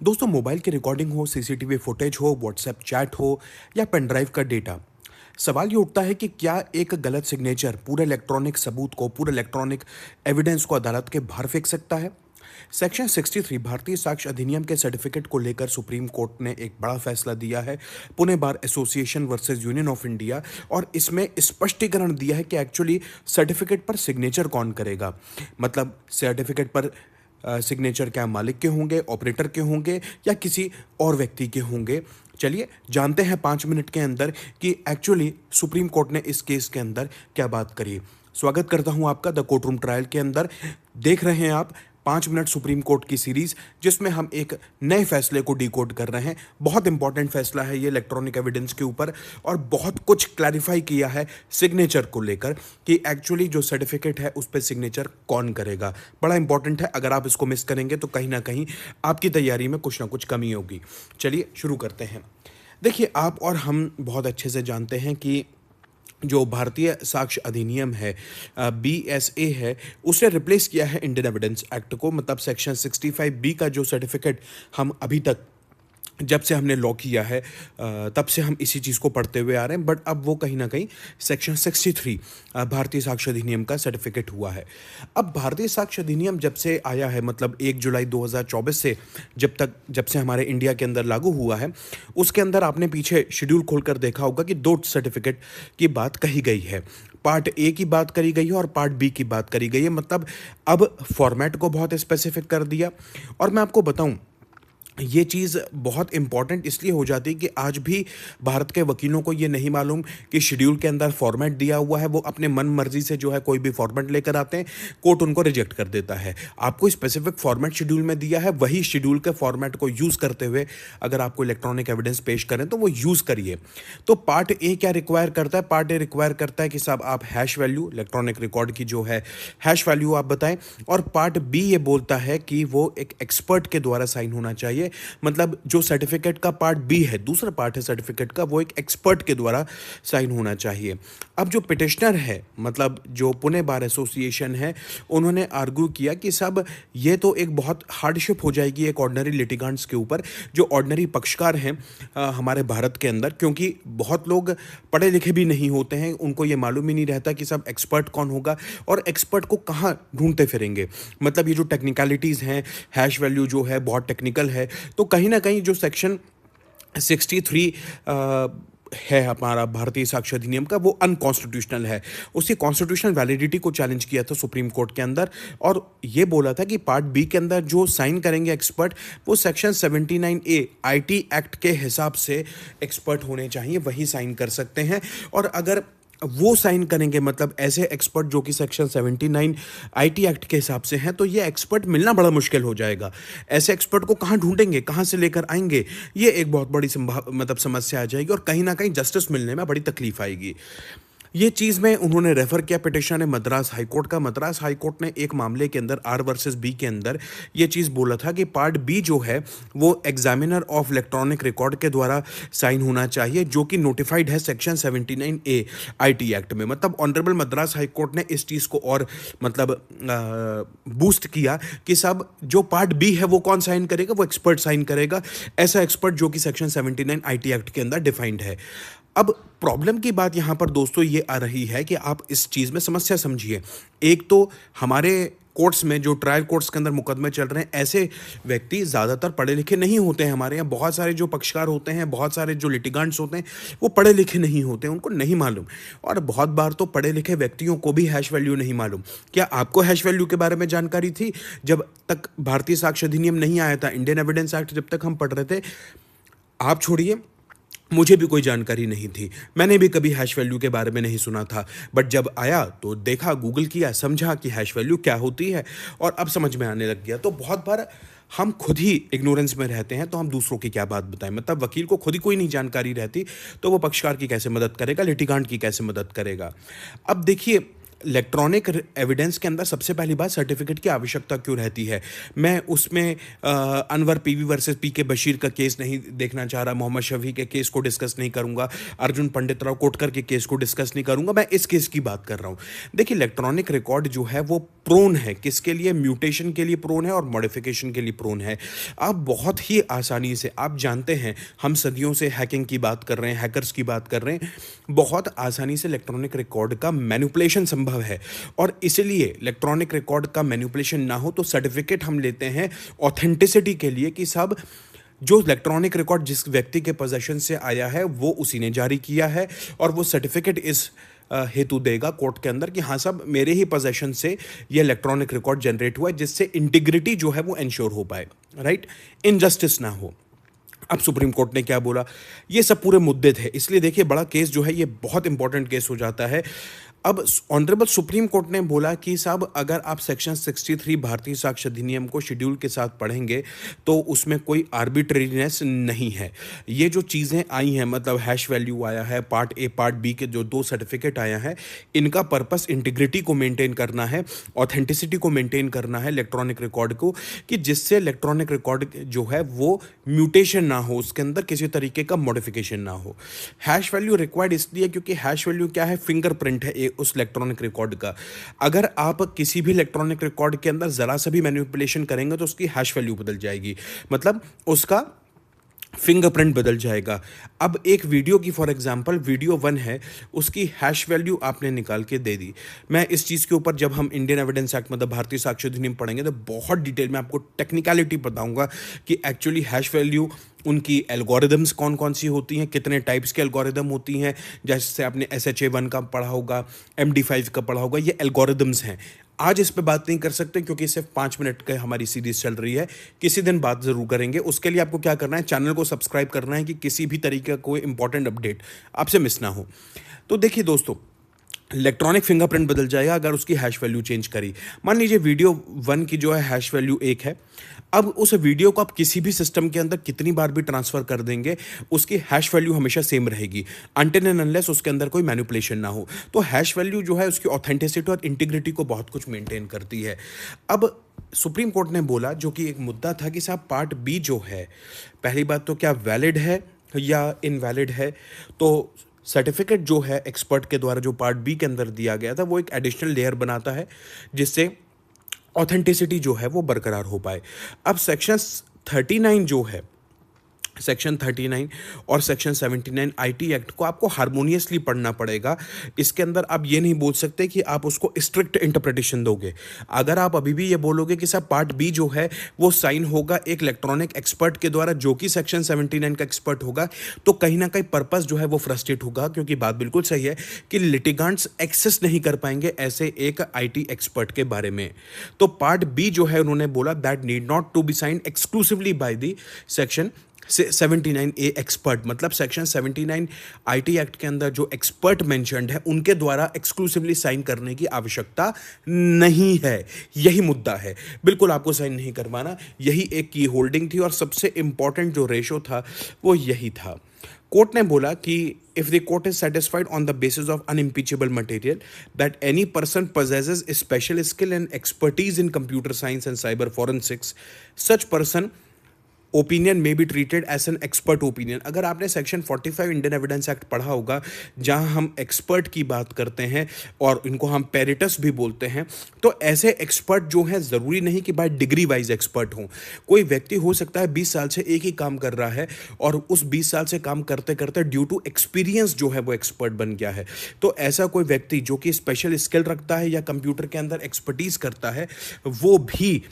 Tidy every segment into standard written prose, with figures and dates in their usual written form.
दोस्तों, मोबाइल की रिकॉर्डिंग हो, सीसीटीवी फुटेज हो, व्हाट्सएप चैट हो या पेन ड्राइव का डेटा, सवाल ये उठता है कि क्या एक गलत सिग्नेचर पूरे इलेक्ट्रॉनिक सबूत को, पूरे इलेक्ट्रॉनिक एविडेंस को अदालत के बाहर फेंक सकता है। सेक्शन 63 भारतीय साक्ष्य अधिनियम के सर्टिफिकेट को लेकर सुप्रीम कोर्ट ने एक बड़ा फैसला दिया है, Pune bar association versus union of India. और इसमें स्पष्टीकरण दिया है कि एक्चुअली सर्टिफिकेट पर सिग्नेचर कौन करेगा। मतलब सर्टिफिकेट पर सिग्नेचर क्या मालिक के होंगे, ऑपरेटर के होंगे या किसी और व्यक्ति के होंगे। चलिए जानते हैं 5 मिनट के अंदर कि एक्चुअली सुप्रीम कोर्ट ने इस केस के अंदर क्या बात करी। स्वागत करता हूं आपका द कोर्ट रूम ट्रायल के अंदर। देख रहे हैं आप 5 मिनट सुप्रीम कोर्ट की सीरीज, जिसमें हम एक नए फैसले को डिकोड कर रहे हैं। बहुत इंपॉर्टेंट फैसला है ये इलेक्ट्रॉनिक एविडेंस के ऊपर, और बहुत कुछ क्लैरिफाई किया है सिग्नेचर को लेकर कि एक्चुअली जो सर्टिफिकेट है उस पर सिग्नेचर कौन करेगा। बड़ा इंपॉर्टेंट है, अगर आप इसको मिस करेंगे तो कहीं ना कहीं आपकी तैयारी में कुछ ना कुछ कमी होगी। चलिए शुरू करते हैं। देखिए, आप और हम बहुत अच्छे से जानते हैं कि जो भारतीय साक्ष्य अधिनियम है, BSA है, उसने रिप्लेस किया है इंडियन एविडेंस एक्ट को। मतलब सेक्शन 65B का जो सर्टिफिकेट हम अभी तक, जब से हमने लॉ किया है तब से हम इसी चीज़ को पढ़ते हुए आ रहे हैं, बट अब वो कहीं ना कहीं सेक्शन 63 भारतीय साक्ष्य अधिनियम का सर्टिफिकेट हुआ है। अब भारतीय साक्ष्य अधिनियम जब से आया है, मतलब 1 जुलाई 2024 से जब से हमारे इंडिया के अंदर लागू हुआ है, उसके अंदर आपने पीछे शेड्यूल खोलकर देखा होगा कि 2 सर्टिफिकेट की बात कही गई है। पार्ट ए की बात करी गई है और पार्ट बी की बात करी गई है। मतलब अब फॉर्मेट को बहुत स्पेसिफिक कर दिया। और मैं आपको बताऊं, ये चीज़ बहुत इंपॉर्टेंट इसलिए हो जाती है कि आज भी भारत के वकीलों को ये नहीं मालूम कि शेड्यूल के अंदर फॉर्मेट दिया हुआ है। वो अपने मन मर्जी से जो है कोई भी फॉर्मेट लेकर आते हैं, कोर्ट उनको रिजेक्ट कर देता है। आपको स्पेसिफिक फॉर्मेट शेड्यूल में दिया है, वही शेड्यूल के फॉर्मेट को यूज़ करते हुए अगर आपको इलेक्ट्रॉनिक एविडेंस पेश करें तो वो यूज़ करिए। तो पार्ट ए क्या रिक्वायर करता है? पार्ट ए रिक्वायर करता है कि साहब आप हैश वैल्यू, इलेक्ट्रॉनिक रिकॉर्ड की जो है हैश वैल्यू आप बताएं। और पार्ट बी ये बोलता है कि वो एक एक्सपर्ट के द्वारा साइन होना चाहिए। मतलब जो सर्टिफिकेट का पार्ट बी है, दूसरा पार्ट है सर्टिफिकेट का, वो एक एक्सपर्ट के द्वारा साइन होना चाहिए। अब जो पिटिशनर है, मतलब जो पुणे बार एसोसिएशन है, उन्होंने आर्ग्यू किया कि साहब ये तो एक बहुत हार्डशिप हो जाएगी एक ऑर्डिनरी लिटिगेंट्स के ऊपर, जो ऑर्डिनरी पक्षकार हैं हमारे भारत के अंदर, क्योंकि बहुत लोग पढ़े लिखे भी नहीं होते हैं, उनको ये मालूम ही नहीं रहता कि साहब एक्सपर्ट कौन होगा और एक्सपर्ट को कहाँ ढूंढते फिरेंगे। मतलब ये जो टेक्निकलिटीज़ हैं, हैश वैल्यू जो है बहुत टेक्निकल है। तो कहीं ना कहीं जो सेक्शन 63 है हमारा भारतीय साक्ष्य अधिनियम का, वो अनकॉन्स्टिट्यूशनल है। उसकी कॉन्स्टिट्यूशनल वैलिडिटी को चैलेंज किया था सुप्रीम कोर्ट के अंदर, और ये बोला था कि पार्ट बी के अंदर जो साइन करेंगे एक्सपर्ट, वो सेक्शन 79A IT एक्ट के हिसाब से एक्सपर्ट होने चाहिए, वही साइन कर सकते हैं। और अगर वो साइन करेंगे, मतलब ऐसे एक्सपर्ट जो कि सेक्शन 79 IT एक्ट के हिसाब से हैं, तो ये एक्सपर्ट मिलना बड़ा मुश्किल हो जाएगा। ऐसे एक्सपर्ट को कहाँ ढूंढेंगे, कहाँ से लेकर आएंगे, ये एक बहुत बड़ी मतलब समस्या आ जाएगी, और कहीं ना कहीं जस्टिस मिलने में बड़ी तकलीफ आएगी। ये चीज़ में उन्होंने रेफर किया पिटिशन ने मद्रास हाईकोर्ट का। मद्रास हाईकोर्ट ने एक मामले के अंदर R वर्सेस B के अंदर ये चीज़ बोला था कि पार्ट बी जो है वो एग्जामिनर ऑफ इलेक्ट्रॉनिक रिकॉर्ड के द्वारा साइन होना चाहिए, जो कि नोटिफाइड है सेक्शन 79A IT एक्ट में। मतलब ऑनरेबल मद्रास हाईकोर्ट ने इस चीज़ को और मतलब बूस्ट किया कि सब जो पार्ट बी है वो कौन साइन करेगा, वो एक्सपर्ट साइन करेगा, ऐसा एक्सपर्ट जो कि सेक्शन 79 IT एक्ट के अंदर डिफाइंड है। अब प्रॉब्लम की बात यहाँ पर दोस्तों ये आ रही है कि आप इस चीज़ में समस्या समझिए। एक तो हमारे कोर्ट्स में, जो ट्रायल कोर्ट्स के अंदर मुकदमे चल रहे हैं, ऐसे व्यक्ति ज़्यादातर पढ़े लिखे नहीं होते हैं। हमारे यहाँ बहुत सारे जो पक्षकार होते हैं, बहुत सारे जो लिटिगेंट्स होते हैं, वो पढ़े लिखे नहीं होते हैं, उनको नहीं मालूम। और बहुत बार तो पढ़े लिखे व्यक्तियों को भी हैश वैल्यू नहीं मालूम। क्या आपको हैश वैल्यू के बारे में जानकारी थी जब तक भारतीय साक्ष्य अधिनियम नहीं आया था? इंडियन एविडेंस एक्ट जब तक हम पढ़ रहे थे, आप छोड़िए, मुझे भी कोई जानकारी नहीं थी, मैंने भी कभी हैश वैल्यू के बारे में नहीं सुना था। बट जब आया तो देखा, गूगल किया, समझा कि हैश वैल्यू क्या होती है, और अब समझ में आने लग गया। तो बहुत बार हम खुद ही इग्नोरेंस में रहते हैं, तो हम दूसरों की क्या बात बताएं। मतलब वकील को खुद ही कोई नहीं जानकारी रहती, तो वो पक्षकार की कैसे मदद करेगा, लिटिगेंट की कैसे मदद करेगा। अब देखिए, इलेक्ट्रॉनिक एविडेंस के अंदर सबसे पहली बात सर्टिफिकेट की आवश्यकता क्यों रहती है। मैं उसमें अनवर पीवी वर्सेस पी के बशीर का केस नहीं देखना चाह रहा, मोहम्मद शफी के केस को डिस्कस नहीं करूंगा, अर्जुन पंडित राव कोटकर के केस को डिस्कस नहीं करूंगा, मैं इस केस की बात कर रहा हूं। देखिए इलेक्ट्रॉनिक रिकॉर्ड जो है वो प्रोन है, किसके लिए, म्यूटेशन के लिए प्रोन है और मॉडिफिकेशन के लिए प्रोन है। आप बहुत ही आसानी से, आप जानते हैं हम सदियों से हैकिंग की बात कर रहे हैं, हैकर्स की बात कर रहे हैं, बहुत आसानी से इलेक्ट्रॉनिक रिकॉर्ड का मैनिपुलेशन संभव है। और इसलिए इलेक्ट्रॉनिक रिकॉर्ड का मैनिपुलेशन ना हो तो सर्टिफिकेट हम लेते हैं ऑथेंटिसिटी के लिए कि सब जो इलेक्ट्रॉनिक रिकॉर्ड जिस व्यक्ति के पोजेशन से आया है वो उसी ने जारी किया है, और वो सर्टिफिकेट इस हेतु देगा कोर्ट के अंदर कि हाँ साहब मेरे ही पोजेशन से ये इलेक्ट्रॉनिक रिकॉर्ड जनरेट हुआ है, जिससे इंटीग्रिटी जो है वो इंश्योर हो पाए, राइट, इनजस्टिस ना हो। अब सुप्रीम कोर्ट ने क्या बोला, ये सब पूरे मुद्दे थे, इसलिए देखिए बड़ा केस जो है ये बहुत इंपॉर्टेंट केस हो जाता है। अब ऑनरेबल सुप्रीम कोर्ट ने बोला कि साहब अगर आप सेक्शन 63 भारतीय साक्ष्य अधिनियम को शेड्यूल के साथ पढ़ेंगे तो उसमें कोई आर्बिट्रेरीनेस नहीं है। ये जो चीज़ें आई हैं, मतलब हैश वैल्यू आया है, पार्ट ए पार्ट बी के जो 2 सर्टिफिकेट आया है, इनका पर्पस इंटीग्रिटी को मेंटेन करना है, ऑथेंटिसिटी को मेंटेन करना है इलेक्ट्रॉनिक रिकॉर्ड को, कि जिससे इलेक्ट्रॉनिक रिकॉर्ड जो है वो म्यूटेशन ना हो, उसके अंदर किसी तरीके का मॉडिफिकेशन ना हो। हैश वैल्यू रिक्वायर्ड इसलिए क्योंकि हैश वैल्यू क्या है, फिंगरप्रिंट है उस इलेक्ट्रॉनिक रिकॉर्ड का। अगर आप किसी भी इलेक्ट्रॉनिक रिकॉर्ड के अंदर जरा सा भी मैनिपुलेशन करेंगे तो उसकी हैश वैल्यू बदल जाएगी, मतलब उसका फिंगरप्रिंट बदल जाएगा। अब एक वीडियो की फॉर एग्जांपल वीडियो 1 है, उसकी हैश वैल्यू आपने निकाल के दे दी। मैं इस चीज़ के ऊपर जब हम इंडियन एविडेंस एक्ट मतलब भारतीय साक्ष्य अधिनियम पढ़ेंगे तो बहुत डिटेल में आपको टेक्निकलिटी बताऊंगा कि एक्चुअली हैश वैल्यू उनकी एल्गोरिदम्स कौन कौन सी होती हैं, कितने टाइप्स के एल्गोरिदम होती हैं, जैसे आपने SHA-1 का पढ़ा होगा, MD5 का पढ़ा होगा, ये एल्गोरिदम्स हैं। आज इस पे बात नहीं कर सकते क्योंकि सिर्फ 5 मिनट का हमारी सीरीज चल रही है, किसी दिन बात जरूर करेंगे। उसके लिए आपको क्या करना है, चैनल को सब्सक्राइब करना है कि किसी भी तरीके का कोई इंपॉर्टेंट अपडेट आपसे मिस ना हो। तो देखिए दोस्तों, इलेक्ट्रॉनिक फिंगरप्रिंट बदल जाएगा अगर उसकी हैश वैल्यू चेंज करी। मान लीजिए वीडियो 1 की जो है हैश वैल्यू 1 है, अब उस वीडियो को आप किसी भी सिस्टम के अंदर कितनी बार भी ट्रांसफर कर देंगे उसकी हैश वैल्यू हमेशा सेम रहेगी, अनटिल एंड अनलेस उसके अंदर कोई मैनिपुलेशन ना हो। तो हैश वैल्यू जो है उसकी ऑथेंटिसिटी और इंटीग्रिटी को बहुत कुछ मेंटेन करती है। अब सुप्रीम कोर्ट ने बोला, जो कि एक मुद्दा था कि साहब पार्ट बी जो है, पहली बात तो क्या वैलिड है या इनवैलिड है। तो सर्टिफिकेट जो है एक्सपर्ट के द्वारा जो पार्ट बी के अंदर दिया गया था वो एक एडिशनल लेयर बनाता है जिससे ऑथेंटिसिटी जो है वो बरकरार हो पाए। अब सेक्शन 39 जो है, सेक्शन 39 और सेक्शन 79 आईटी एक्ट को आपको हारमोनियसली पढ़ना पड़ेगा। इसके अंदर आप ये नहीं बोल सकते कि आप उसको स्ट्रिक्ट इंटरप्रिटेशन दोगे। अगर आप अभी भी ये बोलोगे कि साहब पार्ट बी जो है वो साइन होगा एक इलेक्ट्रॉनिक एक्सपर्ट के द्वारा जो कि सेक्शन 79 का एक्सपर्ट होगा, तो कहीं ना कहीं पर्पस जो है वो फ्रस्ट्रेट होगा, क्योंकि बात बिल्कुल सही है कि लिटिगेंट्स एक्सेस नहीं कर पाएंगे ऐसे एक आईटी एक्सपर्ट के बारे में। तो पार्ट बी जो है उन्होंने बोला that need not to be signed exclusively by the section 79A expert, मतलब सेक्शन 79 आईटी एक्ट के अंदर जो एक्सपर्ट मेंशन्ड है उनके द्वारा एक्सक्लूसिवली साइन करने की आवश्यकता नहीं है। यही मुद्दा है, बिल्कुल आपको साइन नहीं करवाना, यही एक की होल्डिंग थी और सबसे इंपॉर्टेंट जो रेशो था वो यही था। कोर्ट ने बोला कि if the court is satisfied on the basis of unimpeachable material that any person possesses a special skill and expertise in computer science and cyber forensics, such person opinion में be treated as an expert opinion. अगर आपने section 45 Indian evidence act पढ़ा होगा, जहां हम expert की बात करते हैं और इनको हम पेरिटस भी बोलते हैं, तो ऐसे एक्सपर्ट जो हैं ज़रूरी नहीं कि बाय डिग्री वाइज एक्सपर्ट हों। कोई व्यक्ति हो सकता है 20 साल से एक ही काम कर रहा है और उस 20 साल से काम करते करते ड्यू टू एक्सपीरियंस जो है वो एक्सपर्ट बन गया है। तो ऐसा कोई व्यक्ति जो कि स्पेशल स्किल रखता है या कंप्यूटर के अंदर एक्सपर्टीज करता है, वो भी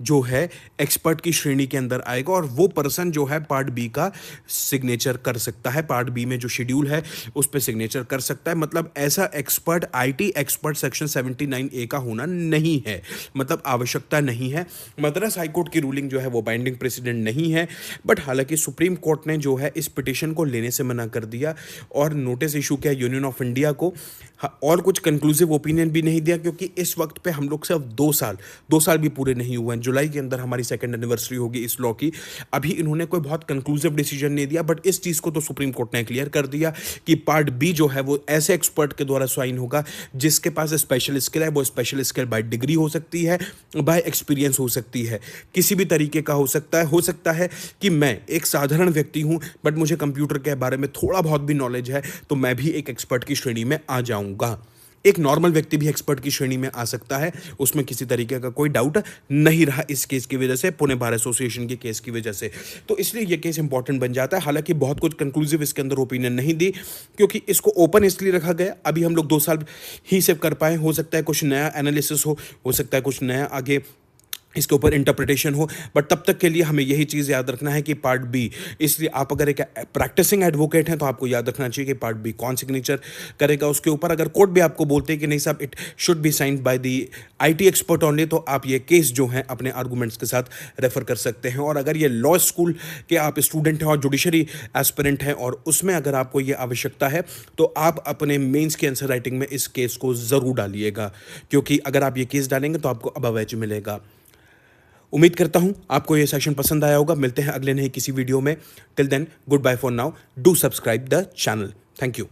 जो है एक्सपर्ट की श्रेणी के अंदर आएगा और वो पर्सन जो है पार्ट बी का सिग्नेचर कर सकता है, पार्ट बी में जो शेड्यूल है उस पर सिग्नेचर कर सकता है। मतलब ऐसा expert IT expert section 79A का होना नहीं है, मतलब आवश्यकता नहीं है। मद्रास हाईकोर्ट की रूलिंग जो है वो बाइंडिंग प्रेसिडेंट नहीं है, बट हालांकि सुप्रीम कोर्ट ने जो है इस पिटिशन को लेने से मना कर दिया और नोटिस इशू किया यूनियन ऑफ इंडिया को, और कुछ कंक्लूसिव ओपिनियन भी नहीं दिया, क्योंकि इस वक्त पे हम लोग सिर्फ 2 साल भी पूरे नहीं हुए जुलाई के अंदर हमारी सेकंड एनिवर्सरी होगी इस लॉ की। अभी इन्होंने कोई बहुत कंक्लूसिव डिसीजन नहीं दिया, बट इस चीज़ को तो सुप्रीम कोर्ट ने क्लियर कर दिया कि पार्ट बी जो है वो ऐसे एक्सपर्ट के द्वारा साइन होगा जिसके पास स्पेशल स्किल है। वो स्पेशल स्किल बाय डिग्री हो सकती है, बाय एक्सपीरियंस हो सकती है, किसी भी तरीके का हो सकता है कि मैं एक साधारण व्यक्ति हूं बट मुझे कंप्यूटर के बारे में थोड़ा बहुत भी नॉलेज है तो मैं भी एक एक्सपर्ट की श्रेणी में आ जाऊंगा। एक नॉर्मल व्यक्ति भी एक्सपर्ट की श्रेणी में आ सकता है, उसमें किसी तरीके का कोई डाउट नहीं रहा इस केस की वजह से, पुणे बार एसोसिएशन के केस की वजह से। तो इसलिए ये केस इंपॉर्टेंट बन जाता है। हालांकि बहुत कुछ कंक्लूसिव इसके अंदर ओपिनियन नहीं दी क्योंकि इसको ओपन इसलिए रखा गया, अभी हम लोग 2 साल ही सिर्फ कर पाए। हो सकता है कुछ नया एनालिसिस हो सकता है कुछ नया आगे इसके ऊपर इंटरप्रिटेशन हो, बट तब तक के लिए हमें यही चीज़ याद रखना है कि पार्ट बी, इसलिए आप अगर एक प्रैक्टिसिंग एडवोकेट हैं तो आपको याद रखना चाहिए कि पार्ट बी कौन सिग्नेचर करेगा उसके ऊपर। अगर कोर्ट भी आपको बोलते हैं कि नहीं साहब it should be signed by the IT expert only, तो आप ये केस जो है अपने आर्गूमेंट्स के साथ रेफर कर सकते हैं। और अगर ये लॉ स्कूल के आप स्टूडेंट हैं और जुडिशरी एस्पिरेंट हैं और उसमें अगर आपको ये आवश्यकता है तो आप अपने मेंस की आंसर राइटिंग में इस केस को ज़रूर डालिएगा, क्योंकि अगर आप ये केस डालेंगे तो आपको अबव एज मिलेगा। उम्मीद करता हूं आपको यह सेशन पसंद आया होगा। मिलते हैं अगले नए किसी वीडियो में। Till then good bye for now. Do subscribe the channel. Thank you.